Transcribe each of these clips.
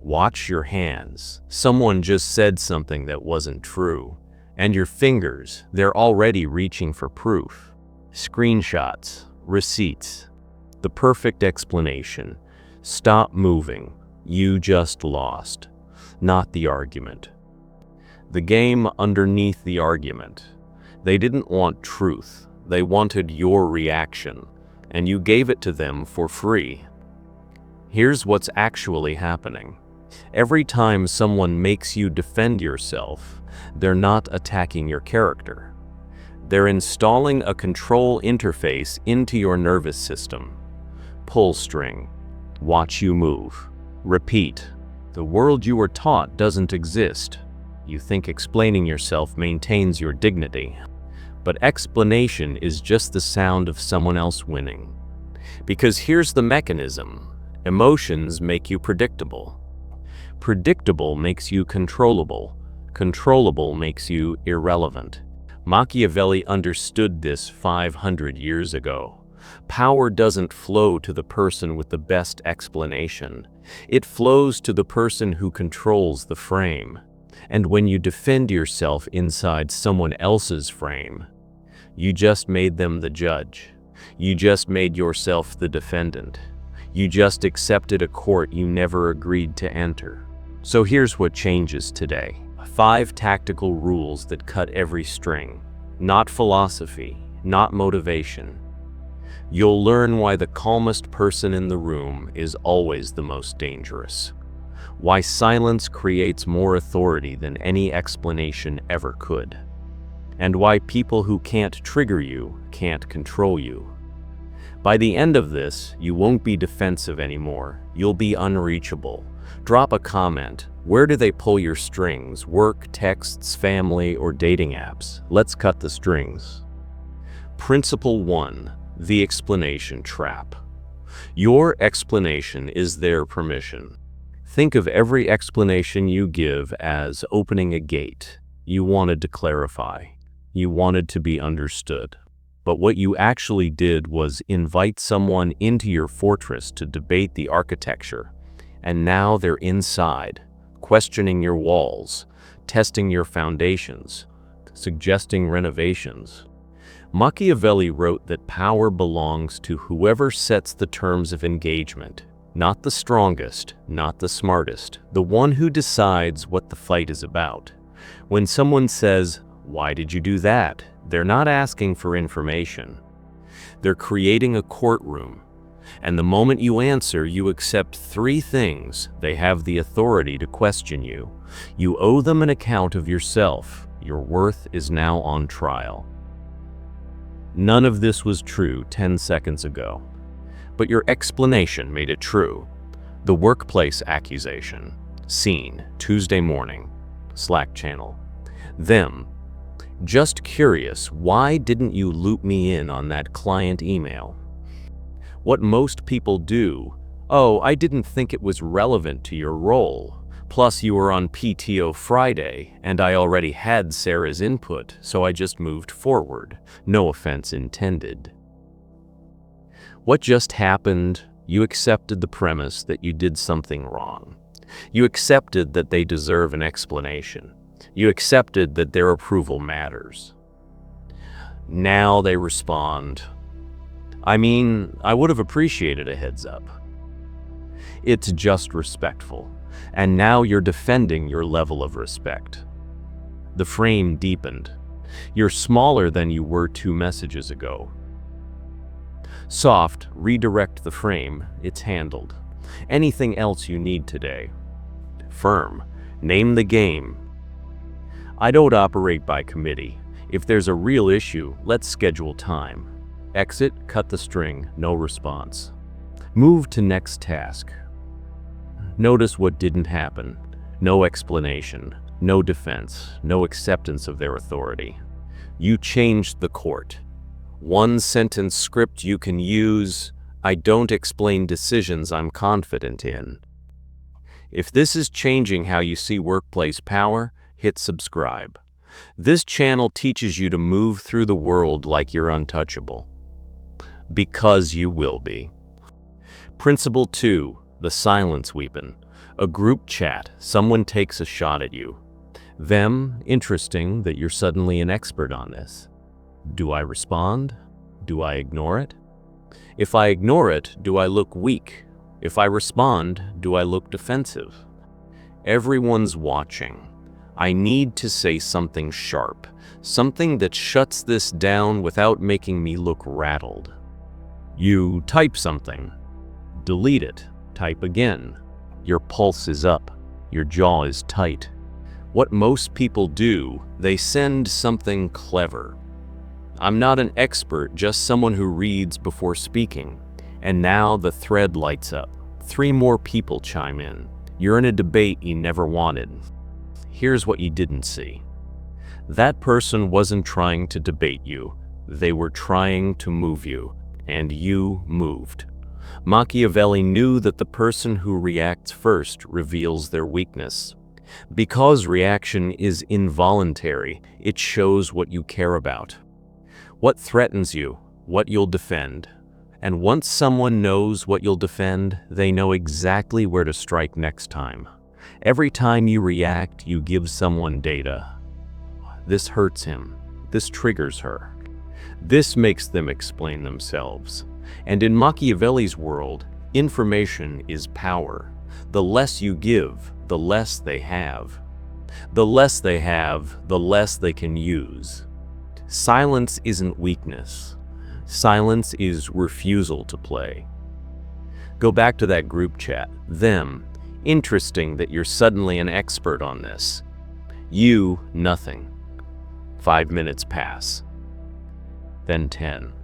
Watch your hands. Someone just said something that wasn't true. And your fingers, they're already reaching for proof. Screenshots, receipts. The perfect explanation. Stop moving. You just lost. Not the argument. The game underneath the argument. They didn't want truth. They wanted your reaction. And you gave it to them for free. Here's what's actually happening. Every time someone makes you defend yourself, they're not attacking your character. They're installing a control interface into your nervous system. Pull string. Watch you move. Repeat. The world you were taught doesn't exist. You think explaining yourself maintains your dignity. But explanation is just the sound of someone else winning. Because here's the mechanism. Emotions make you predictable. Predictable makes you controllable. Controllable makes you irrelevant. Machiavelli understood this 500 years ago. Power doesn't flow to the person with the best explanation. It flows to the person who controls the frame. And when you defend yourself inside someone else's frame, you just made them the judge. You just made yourself the defendant. You just accepted a court you never agreed to enter. So here's what changes today. 5 tactical rules that cut every string. Not philosophy, not motivation. You'll learn why the calmest person in the room is always the most dangerous. Why silence creates more authority than any explanation ever could. And why people who can't trigger you can't control you. By the end of this, you won't be defensive anymore. You'll be unreachable. Drop a comment. Where do they pull your strings? Work, texts, family, or dating apps? Let's cut the strings. Principle 1. The explanation trap. Your explanation is their permission. Think of every explanation you give as opening a gate. You wanted to clarify. You wanted to be understood. But what you actually did was invite someone into your fortress to debate the architecture. And now they're inside, questioning your walls, testing your foundations, suggesting renovations. Machiavelli wrote that power belongs to whoever sets the terms of engagement, not the strongest, not the smartest, the one who decides what the fight is about. When someone says, "Why did you do that?" they're not asking for information. They're creating a courtroom. And the moment you answer, you accept 3 things. They have the authority to question you. You owe them an account of yourself. Your worth is now on trial. None of this was true 10 seconds ago. But your explanation made it true. The workplace accusation. Scene, Tuesday morning. Slack channel. Them. Just curious, why didn't you loop me in on that client email? What most people do, "Oh, I didn't think it was relevant to your role. Plus you were on PTO Friday, and I already had Sarah's input, so I just moved forward. No offense intended." What just happened? You accepted the premise that you did something wrong. You accepted that they deserve an explanation. You accepted that their approval matters. Now they respond, "I mean, I would have appreciated a heads up." It's just respectful. And now you're defending your level of respect. The frame deepened. You're smaller than you were 2 messages ago. Soft, redirect the frame. It's handled. Anything else you need today? Firm, name the game. I don't operate by committee. If there's a real issue, let's schedule time. Exit, cut the string, no response. Move to next task. Notice what didn't happen. No explanation, no defense, no acceptance of their authority. You changed the court. 1-sentence script you can use. I don't explain decisions I'm confident in. If this is changing how you see workplace power, hit subscribe. This channel teaches you to move through the world like you're untouchable. Because you will be. Principle 2. The silence weapon. A group chat, someone takes a shot at you. Them, interesting that you're suddenly an expert on this. Do I respond? Do I ignore it? If I ignore it, do I look weak? If I respond, do I look defensive? Everyone's watching. I need to say something sharp, something that shuts this down without making me look rattled. You type something. Delete it. Type again. Your pulse is up. Your jaw is tight. What most people do, they send something clever. I'm not an expert, just someone who reads before speaking. And now the thread lights up. 3 more people chime in. You're in a debate you never wanted. Here's what you didn't see. That person wasn't trying to debate you. They were trying to move you, and you moved. Machiavelli knew that the person who reacts first reveals their weakness. Because reaction is involuntary, it shows what you care about. What threatens you, what you'll defend. And once someone knows what you'll defend, they know exactly where to strike next time. Every time you react, you give someone data. This hurts him. This triggers her. This makes them explain themselves. And in Machiavelli's world, information is power. The less you give, the less they have. The less they have, the less they can use. Silence isn't weakness. Silence is refusal to play. Go back to that group chat. Them. Interesting that you're suddenly an expert on this. You, nothing. 5 minutes pass. Then 10.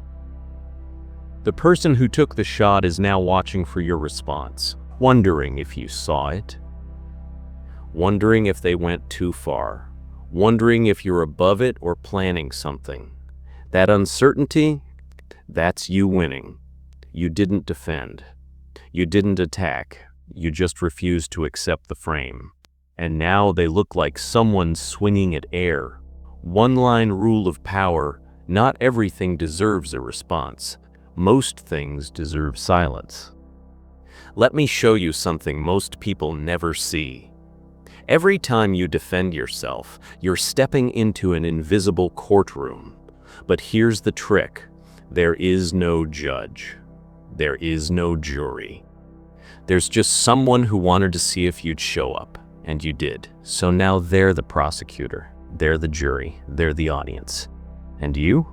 The person who took the shot is now watching for your response, wondering if you saw it, wondering if they went too far, wondering if you're above it or planning something. That uncertainty, that's you winning. You didn't defend. You didn't attack. You just refused to accept the frame. And now they look like someone swinging at air. One-line rule of power: not everything deserves a response. Most things deserve silence. Let me show you something most people never see. Every time you defend yourself, you're stepping into an invisible courtroom. But here's the trick. There is no judge. There is no jury. There's just someone who wanted to see if you'd show up, and you did. So now they're the prosecutor. They're the jury. They're the audience. And you?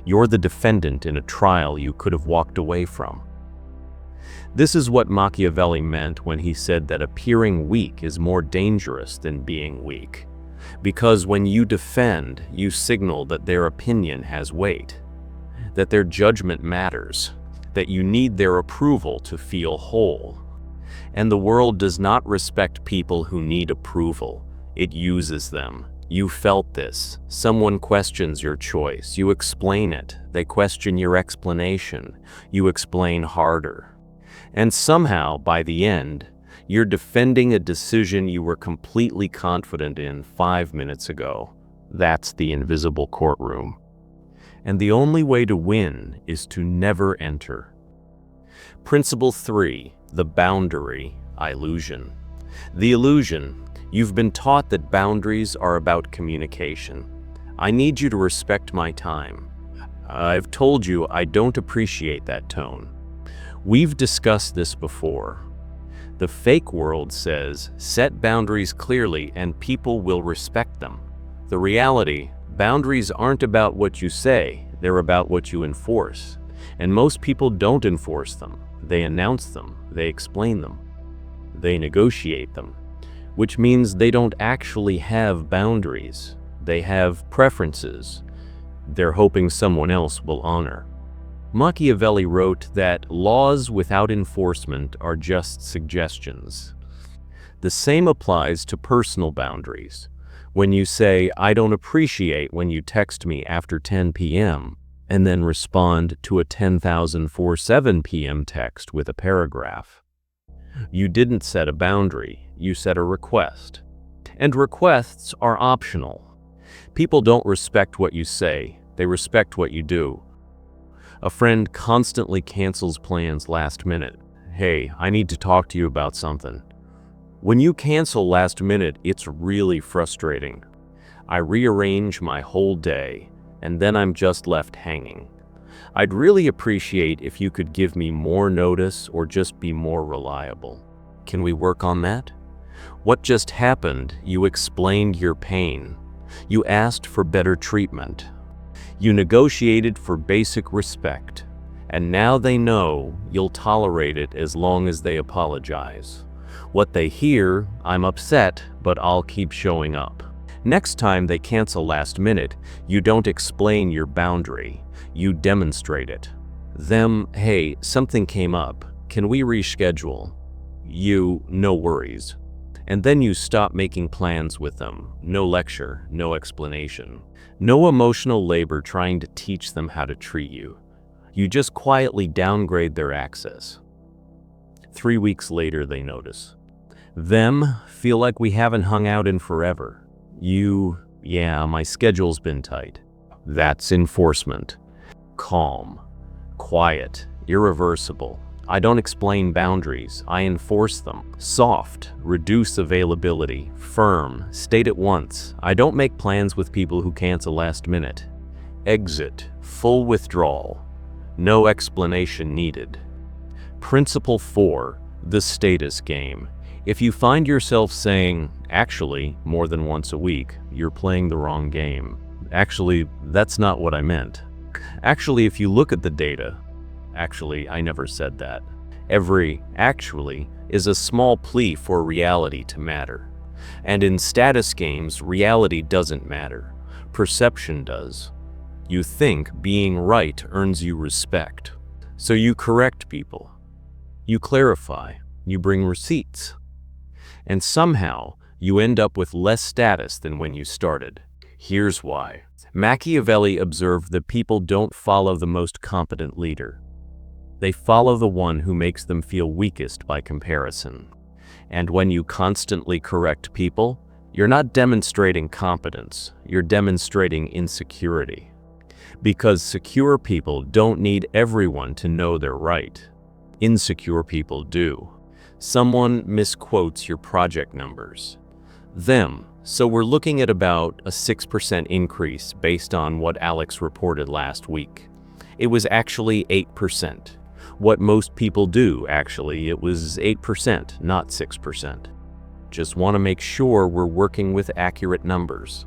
You're the defendant in a trial you could have walked away from. This is what Machiavelli meant when he said that appearing weak is more dangerous than being weak. Because when you defend, you signal that their opinion has weight, that their judgment matters, that you need their approval to feel whole. And the world does not respect people who need approval. It uses them. You felt this. Someone questions your choice. You explain it. They question your explanation. You explain harder. And somehow, by the end, you're defending a decision you were completely confident in 5 minutes ago. That's the invisible courtroom. And the only way to win is to never enter. Principle 3, the boundary illusion. The illusion. You've been taught that boundaries are about communication. I need you to respect my time. I've told you I don't appreciate that tone. We've discussed this before. The fake world says, set boundaries clearly and people will respect them. The reality, boundaries aren't about what you say, they're about what you enforce. And most people don't enforce them. They announce them, they explain them, they negotiate them. Which means they don't actually have boundaries. They have preferences. They're hoping someone else will honor. Machiavelli wrote that laws without enforcement are just suggestions. The same applies to personal boundaries. When you say, I don't appreciate when you text me after 10 p.m., and then respond to a 10,047 p.m. text with a paragraph. You didn't set a boundary, you set a request. And requests are optional. People don't respect what you say, they respect what you do. A friend constantly cancels plans last minute. Hey, I need to talk to you about something. When you cancel last minute, it's really frustrating. I rearrange my whole day, and then I'm just left hanging. I'd really appreciate if you could give me more notice or just be more reliable. Can we work on that? What just happened? You explained your pain. You asked for better treatment. You negotiated for basic respect. And now they know you'll tolerate it as long as they apologize. What they hear, I'm upset, but I'll keep showing up. Next time they cancel last minute, you don't explain your boundary. You demonstrate it. Them, hey, something came up. Can we reschedule? You, no worries. And then you stop making plans with them. No lecture, no explanation. No emotional labor trying to teach them how to treat you. You just quietly downgrade their access. 3 weeks later, they notice. Them, feel like we haven't hung out in forever. You, yeah, my schedule's been tight. That's enforcement. Calm, quiet, irreversible. I don't explain boundaries, I enforce them. Soft, reduce availability. Firm, state it once. I don't make plans with people who cancel last minute. Exit, full withdrawal. No explanation needed. Principle 4, the status game. If you find yourself saying, actually, more than once a week, you're playing the wrong game. Actually, that's not what I meant. Actually, if you look at the data, actually, I never said that. Every actually is a small plea for reality to matter. And in status games, reality doesn't matter. Perception does. You think being right earns you respect. So you correct people. You clarify. You bring receipts. And somehow, you end up with less status than when you started. Here's why. Machiavelli observed that people don't follow the most competent leader. They follow the one who makes them feel weakest by comparison. And when you constantly correct people, you're not demonstrating competence, you're demonstrating insecurity. Because secure people don't need everyone to know they're right. Insecure people do. Someone misquotes your project numbers. Them. So we're looking at about a 6% increase based on what Alex reported last week. It was actually 8%. What most people do, actually, it was 8%, not 6%. Just want to make sure we're working with accurate numbers.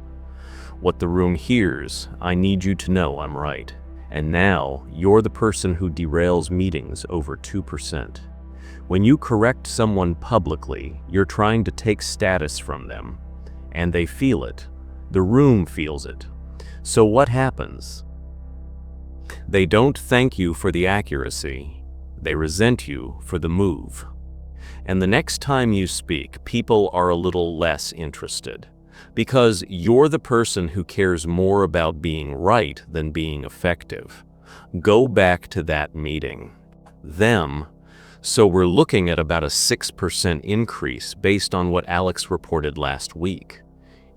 What the room hears, I need you to know I'm right. And now, you're the person who derails meetings over 2%. When you correct someone publicly, you're trying to take status from them. And they feel it. The room feels it. So what happens? They don't thank you for the accuracy. They resent you for the move. And the next time you speak, people are a little less interested. Because you're the person who cares more about being right than being effective. Go back to that meeting. Them. So we're looking at about a 6% increase based on what Alex reported last week.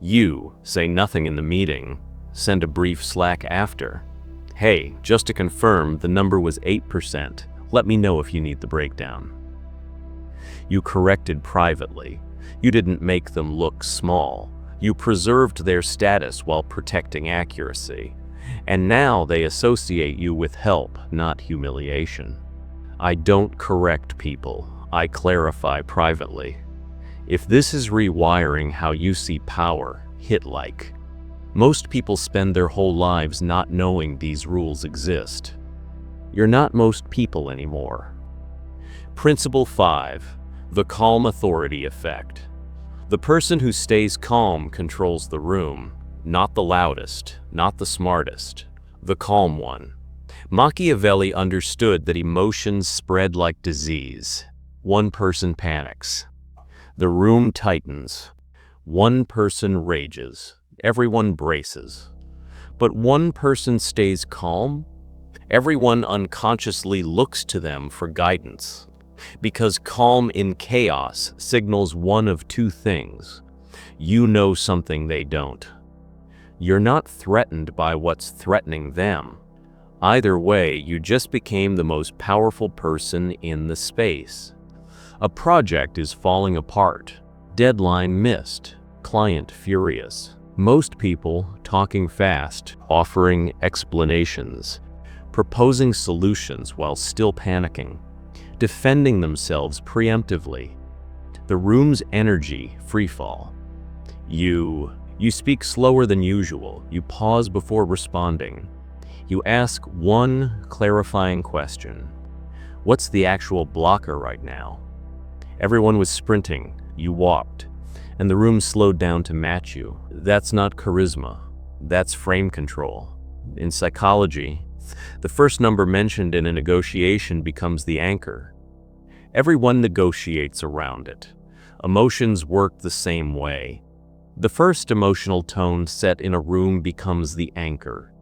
You say nothing in the meeting, send a brief Slack after. Hey, just to confirm, the number was 8%. Let me know if you need the breakdown. You corrected privately. You didn't make them look small. You preserved their status while protecting accuracy. And now they associate you with help, not humiliation. I don't correct people. I clarify privately. If this is rewiring how you see power, hit like. Most people spend their whole lives not knowing these rules exist. You're not most people anymore. Principle 5. The calm authority effect. The person who stays calm controls the room, not the loudest, not the smartest, the calm one. Machiavelli understood that emotions spread like disease. One person panics. The room tightens. One person rages. Everyone braces. But one person stays calm. Everyone unconsciously looks to them for guidance. Because calm in chaos signals one of two things. You know something they don't. You're not threatened by what's threatening them. Either way, you just became the most powerful person in the space. A project is falling apart. Deadline missed. Client furious. Most people talking fast, offering explanations, proposing solutions while still panicking, defending themselves preemptively. The room's energy freefall. You speak slower than usual. You pause before responding. You ask one clarifying question. What's the actual blocker right now? Everyone was sprinting. You walked, and the room slowed down to match you. That's not charisma. That's frame control. In psychology, the first number mentioned in a negotiation becomes the anchor. Everyone negotiates around it. Emotions work the same way. The first emotional tone set in a room becomes the anchor.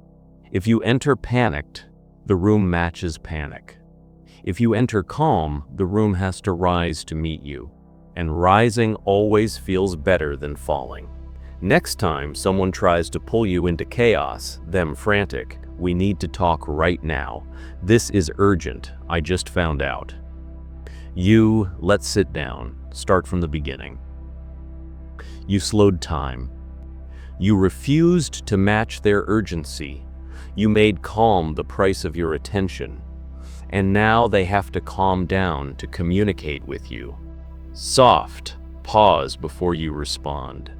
If you enter panicked, the room matches panic. If you enter calm, the room has to rise to meet you. And rising always feels better than falling. Next time someone tries to pull you into chaos, them frantic, we need to talk right now. This is urgent. I just found out. Let's sit down. Start from the beginning. You slowed time. You refused to match their urgency. You made calm the price of your attention. And now they have to calm down to communicate with you. Soft, pause before you respond.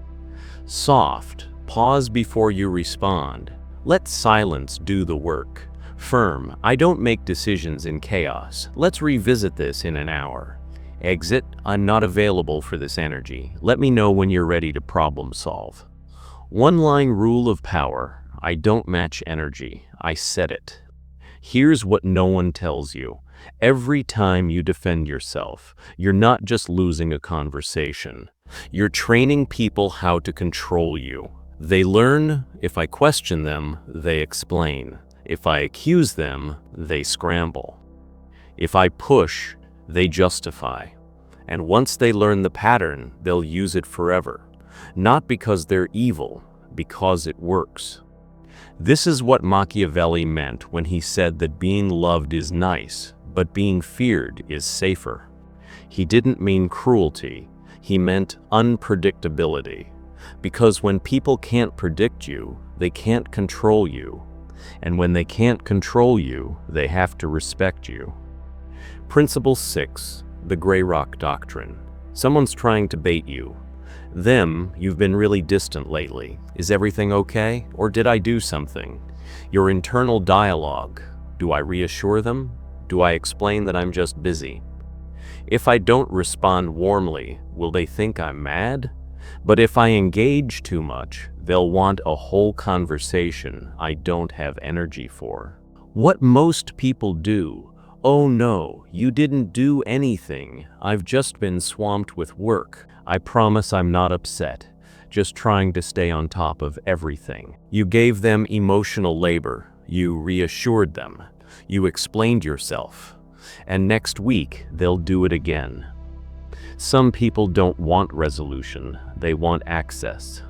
Soft, pause before you respond. Let silence do the work. Firm, I don't make decisions in chaos. Let's revisit this in an hour. Exit, I'm not available for this energy. Let me know when you're ready to problem solve. One-line rule of power. I don't match energy. I set it. Here's what no one tells you. Every time you defend yourself, you're not just losing a conversation. You're training people how to control you. They learn, if I question them, they explain. If I accuse them, they scramble. If I push, they justify. And once they learn the pattern, they'll use it forever. Not because they're evil, because it works. This is what Machiavelli meant when he said that being loved is nice, but being feared is safer. He didn't mean cruelty, he meant unpredictability. Because when people can't predict you, they can't control you. And when they can't control you, they have to respect you. Principle 6, the Gray Rock Doctrine. Someone's trying to bait you. You've been really distant lately. Is everything okay? Or did I do something? Your internal dialogue. Do I reassure them? Do I explain that I'm just busy? If I don't respond warmly, will they think I'm mad? But if I engage too much, they'll want a whole conversation I don't have energy for. What most people do, oh no, you didn't do anything. I've just been swamped with work. I promise I'm not upset, just trying to stay on top of everything. You gave them emotional labor. You reassured them. You explained yourself. And next week, they'll do it again. Some people don't want resolution, they want access.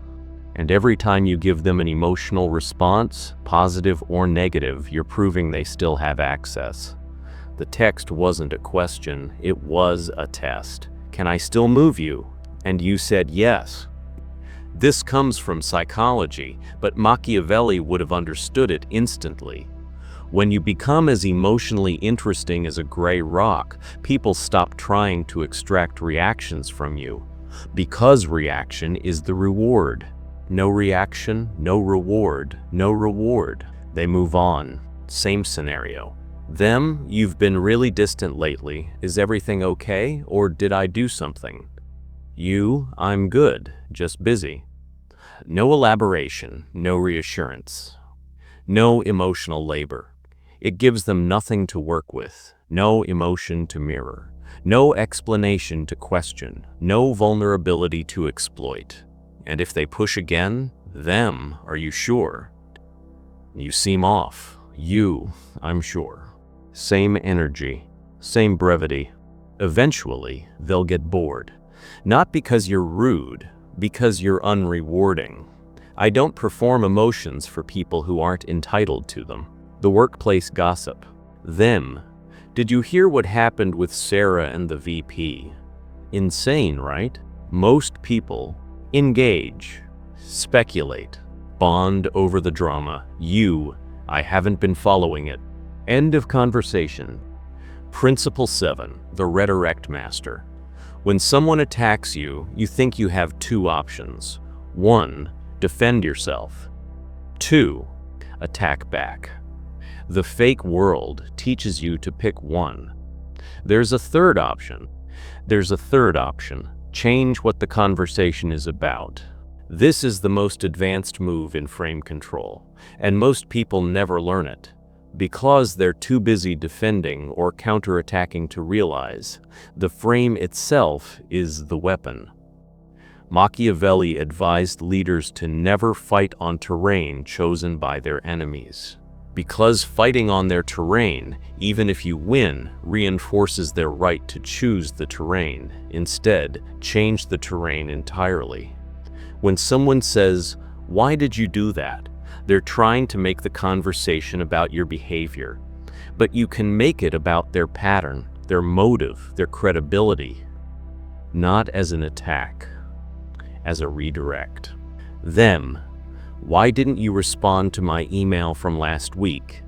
And every time you give them an emotional response, positive or negative, you're proving they still have access. The text wasn't a question, it was a test. Can I still move you? And you said yes. This comes from psychology, but Machiavelli would have understood it instantly. When you become as emotionally interesting as a gray rock, people stop trying to extract reactions from you. Because reaction is the reward. No reaction, no reward, no reward. They move on. Same scenario. You've been really distant lately. Is everything okay, or did I do something? I'm good, just busy. No elaboration, no reassurance. No emotional labor. It gives them nothing to work with, no emotion to mirror, no explanation to question, no vulnerability to exploit. And if they push again, are you sure? You seem off. I'm sure. Same energy, same brevity. Eventually, they'll get bored. Not because you're rude, because you're unrewarding. I don't perform emotions for people who aren't entitled to them. The workplace gossip. Did you hear what happened with Sarah and the VP? Insane, right? Most people engage, speculate, bond over the drama. I haven't been following it. End of conversation. Principle 7, the redirect master. When someone attacks you, you think you have two options. 1, defend yourself. 2, attack back. The fake world teaches you to pick one. There's a third option. Change what the conversation is about. This is the most advanced move in frame control, and most people never learn it because they're too busy defending or counterattacking to realize the frame itself is the weapon. Machiavelli advised leaders to never fight on terrain chosen by their enemies, because fighting on their terrain, even if you win, reinforces their right to choose the terrain. Instead, change the terrain entirely. When someone says, "Why did you do that?" they're trying to make the conversation about your behavior, but you can make it about their pattern, their motive, their credibility, not as an attack, as a redirect. Them, "Why didn't you respond to my email from last week?"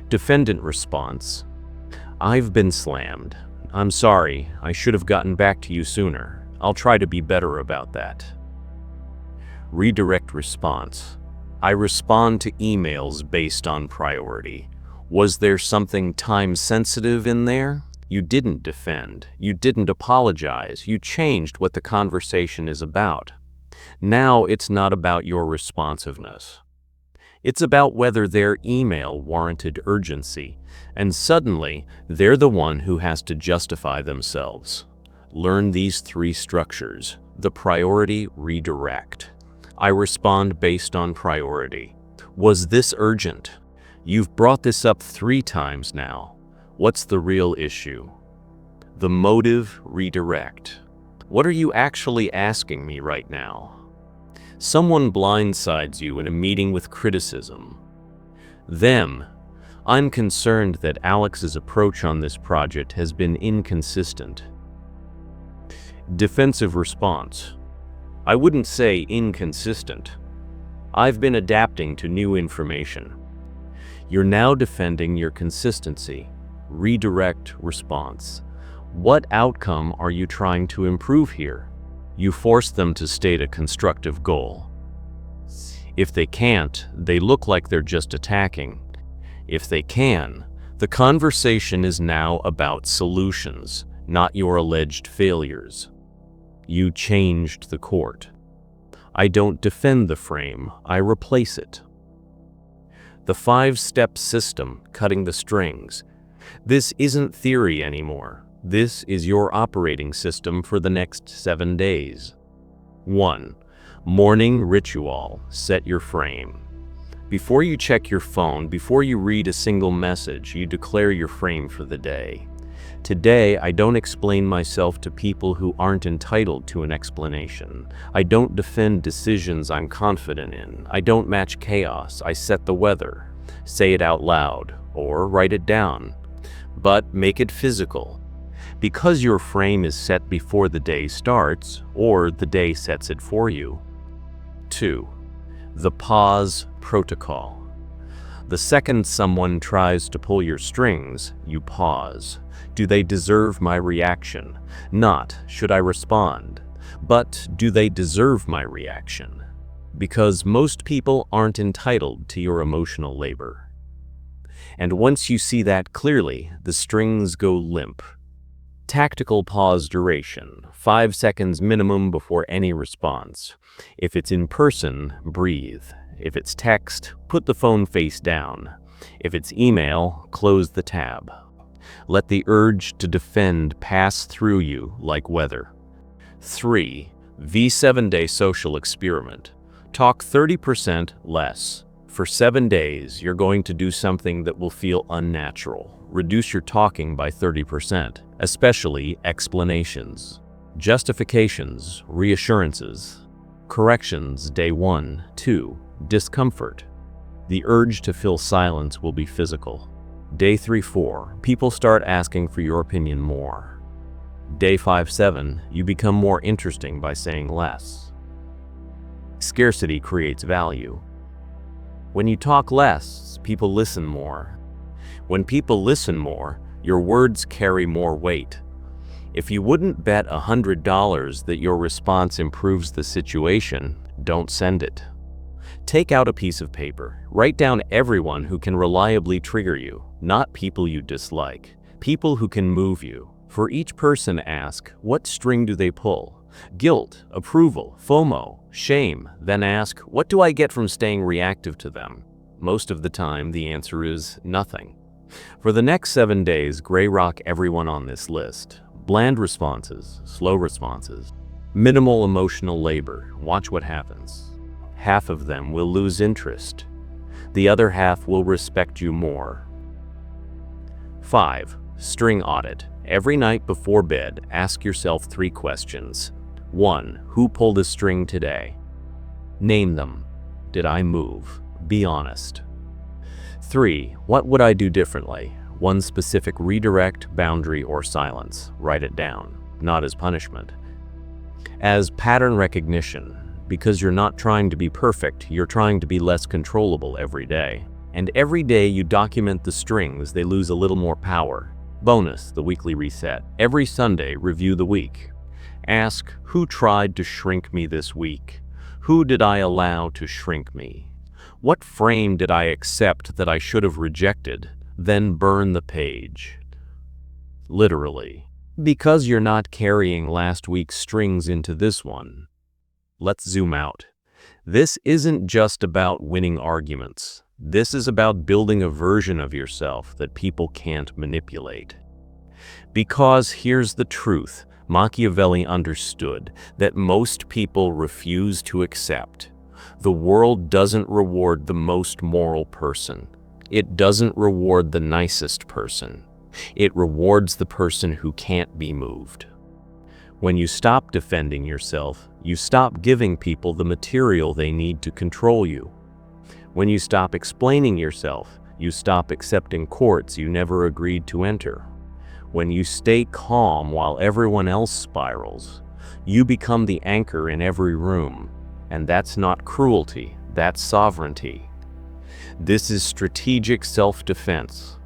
Defendant response, "I've been slammed. I'm sorry, I should have gotten back to you sooner. I'll try to be better about that." Redirect response, "I respond to emails based on priority. Was there something time-sensitive in there? You didn't defend. You didn't apologize. You changed what the conversation is about. Now it's not about your responsiveness. It's about whether their email warranted urgency, and suddenly they're the one who has to justify themselves." Learn these 3 structures. The priority redirect. I respond based on priority. Was this urgent? You've brought this up 3 times now. What's the real issue? The motive redirect. What are you actually asking me right now? Someone blindsides you in a meeting with criticism. Them, "I'm concerned that Alex's approach on this project has been inconsistent." Defensive response, "I wouldn't say inconsistent. I've been adapting to new information." You're now defending your consistency. Redirect response, "What outcome are you trying to improve here?" You force them to state a constructive goal. If they can't, they look like they're just attacking. If they can, the conversation is now about solutions, not your alleged failures. You changed the court. I don't defend the frame, I replace it. The 5-step system, cutting the strings. This isn't theory anymore. This is your operating system for the next 7 days. 1. Morning ritual. Set your frame. Before you check your phone, before you read a single message, you declare your frame for the day. Today, I don't explain myself to people who aren't entitled to an explanation. I don't defend decisions I'm confident in. I don't match chaos. I set the weather. Say it out loud, or write it down. But make it physical. Because your frame is set before the day starts, or the day sets it for you. 2. The pause protocol. The second someone tries to pull your strings, you pause. Do they deserve my reaction? Not, should I respond? But, do they deserve my reaction? Because most people aren't entitled to your emotional labor. And once you see that clearly, the strings go limp. Tactical pause duration, 5 seconds minimum before any response. If it's in person, breathe. If it's text, put the phone face down. If it's email, close the tab. Let the urge to defend pass through you like weather. 3. V7-day social experiment. Talk 30% less. For 7 days, you're going to do something that will feel unnatural. Reduce your talking by 30%, especially explanations, justifications, reassurances, corrections day 1, 2, discomfort. The urge to fill silence will be physical. Day 3, 4, people start asking for your opinion more. Day 5-7, you become more interesting by saying less. Scarcity creates value. When you talk less, people listen more. When people listen more, your words carry more weight. If you wouldn't bet $100 that your response improves the situation, don't send it. Take out a piece of paper. Write down everyone who can reliably trigger you, not people you dislike, people who can move you. For each person, ask, what string do they pull? Guilt, approval, FOMO, shame. Then ask, what do I get from staying reactive to them? Most of the time, the answer is nothing. For the next 7 days, gray rock everyone on this list. Bland responses, slow responses, minimal emotional labor. Watch what happens. Half of them will lose interest. The other half will respect you more. 5. String audit. Every night before bed, ask yourself 3 questions. 1. Who pulled a string today? Name them. Did I move? Be honest. 3. What would I do differently? One specific redirect, boundary, or silence. Write it down, not as punishment. As pattern recognition, because you're not trying to be perfect, you're trying to be less controllable every day. And every day you document the strings, they lose a little more power. Bonus, the weekly reset. Every Sunday, review the week. Ask, who tried to shrink me this week? Who did I allow to shrink me? What frame did I accept that I should have rejected? Then burn the page. Literally. Because you're not carrying last week's strings into this one. Let's zoom out. This isn't just about winning arguments. This is about building a version of yourself that people can't manipulate. Because here's the truth, Machiavelli understood that most people refuse to accept. The world doesn't reward the most moral person. It doesn't reward the nicest person. It rewards the person who can't be moved. When you stop defending yourself, you stop giving people the material they need to control you. When you stop explaining yourself, you stop accepting courts you never agreed to enter. When you stay calm while everyone else spirals, you become the anchor in every room. And that's not cruelty, that's sovereignty. This is strategic self-defense.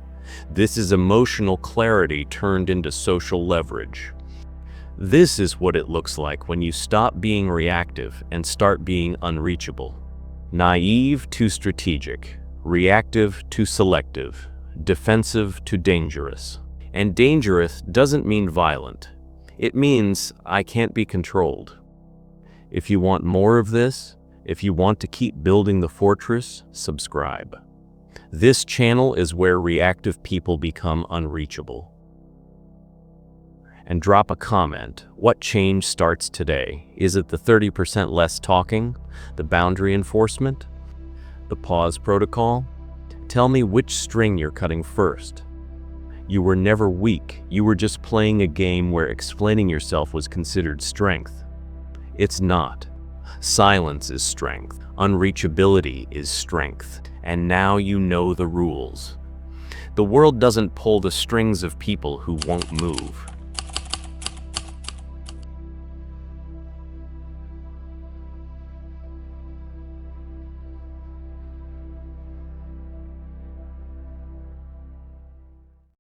This is emotional clarity turned into social leverage. This is what it looks like when you stop being reactive and start being unreachable. Naive to strategic, reactive to selective, defensive to dangerous. And dangerous doesn't mean violent. It means I can't be controlled. If you want more of this, if you want to keep building the fortress, subscribe. This channel is where reactive people become unreachable. And drop a comment. What change starts today? Is it the 30% less talking? The boundary enforcement? The pause protocol? Tell me which string you're cutting first. You were never weak. You were just playing a game where explaining yourself was considered strength. It's not. Silence is strength. Unreachability is strength. And now you know the rules. The world doesn't pull the strings of people who won't move.